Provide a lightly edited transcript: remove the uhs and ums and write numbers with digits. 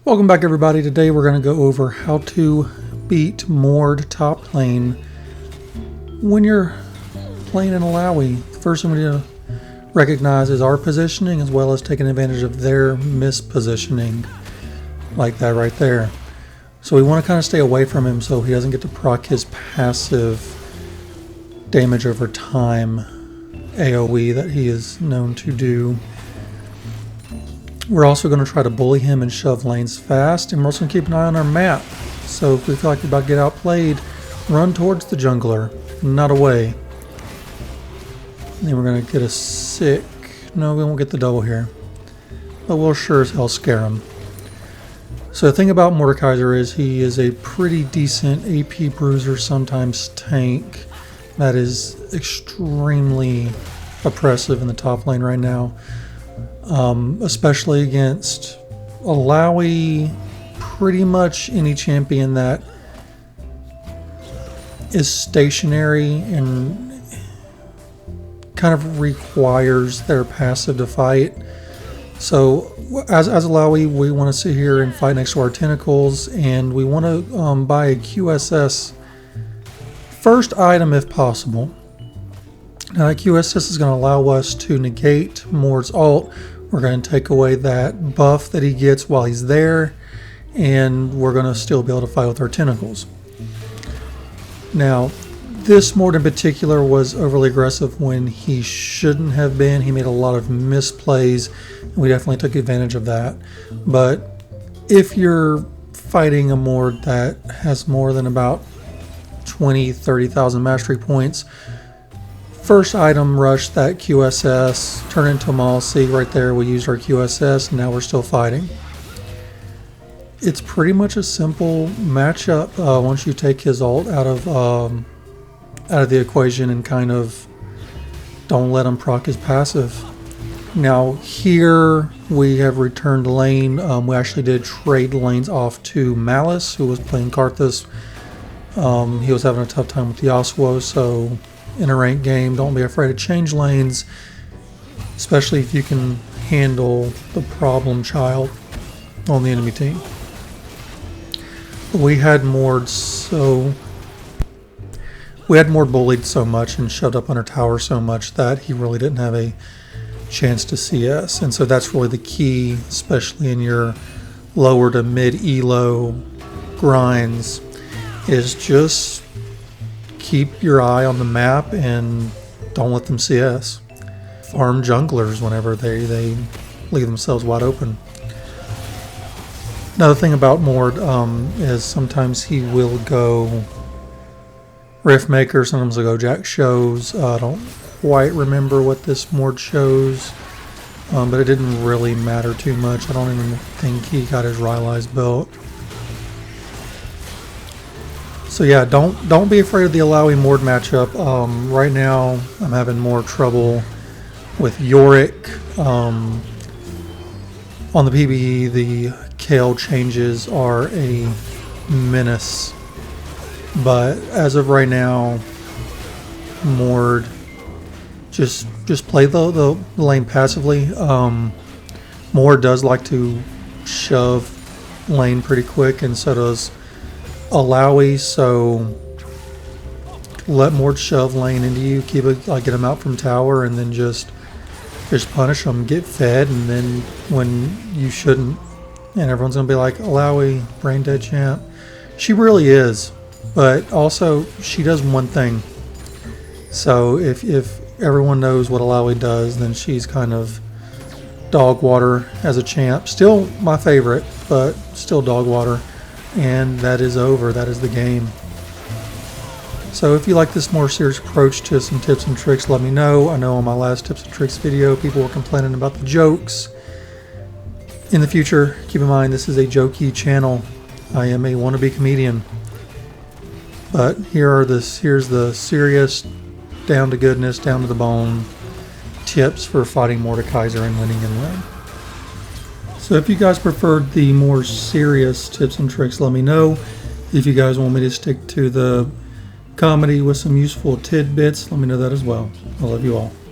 Welcome back, everybody. Today we're going to go over how to beat Mord top lane when you're playing in Illaoi. The first thing we need to recognize is our positioning as well as taking advantage of their mispositioning, like that right there. So we want to kind of stay away from him so he doesn't get to proc his passive damage over time AoE that he is known to do. We're also going to try to bully him and shove lanes fast, and we're also going to keep an eye on our map. So if we feel like we're about to get outplayed, run towards the jungler, not away. And then we're going to get a sick... No, we won't get the double here. But we'll sure as hell scare him. So the thing about Mordekaiser is he is a pretty decent AP bruiser, sometimes tank. That is extremely oppressive in the top lane right now. Especially against Illaoi, pretty much any champion that is stationary and kind of requires their passive to fight. So as Illaoi, we want to sit here and fight next to our tentacles, and we want to buy a QSS first item if possible. Now that QSS is going to allow us to negate Mord's ult. We're going to take away that buff that he gets while he's there, and we're going to still be able to fight with our tentacles. Now, this Mord in particular was overly aggressive when he shouldn't have been. He made a lot of misplays, and we definitely took advantage of that. But if you're fighting a Mord that has more than about 20,000-30,000 mastery points, first item, rush that QSS, turn into a Maul. See right there, we used our QSS, and now we're still fighting. It's pretty much a simple matchup once you take his ult out of the equation and kind of don't let him proc his passive. Now here we have returned lane. We actually did trade lanes off to Malice, who was playing Karthus. He was having a tough time with Yasuo, so in a ranked game, don't be afraid to change lanes, especially if you can handle the problem child on the enemy team. We had Mord bullied so much and shoved up on our tower so much that he really didn't have a chance to CS, and so that's really the key, especially in your lower to mid elo grinds, is just keep your eye on the map and don't let them CS. Farm junglers whenever they leave themselves wide open. Another thing about Mord is sometimes he will go Riftmaker, sometimes he'll go Jack shows. I don't quite remember what this Mord shows, but it didn't really matter too much. I don't even think he got his Rylai's belt. So yeah, don't be afraid of the Illaoi Mord matchup. Right now, I'm having more trouble with Yorick. On the PvE, the Kale changes are a menace. But as of right now, Mord, just play the lane passively. Mord does like to shove lane pretty quick, and so does Illaoi, so let Mord shove lane into you, keep it, get him out from tower, and then just punish him, get fed, and then when you shouldn't, and everyone's gonna be like, Illaoi, brain dead champ. She really is, but also she does one thing. So if everyone knows what Illaoi does, then she's kind of dog water as a champ. Still my favorite, but still dog water. And that is over. That is the game. So if you like this more serious approach to some tips and tricks, let me know. I know on my last tips and tricks video, people were complaining about the jokes. In the future, keep in mind this is a jokey channel. I am a wannabe comedian. But here's the serious, down to goodness, down to the bone tips for fighting Mordekaiser and winning in lane. So if you guys preferred the more serious tips and tricks, let me know. If you guys want me to stick to the comedy with some useful tidbits, let me know that as well. I love you all.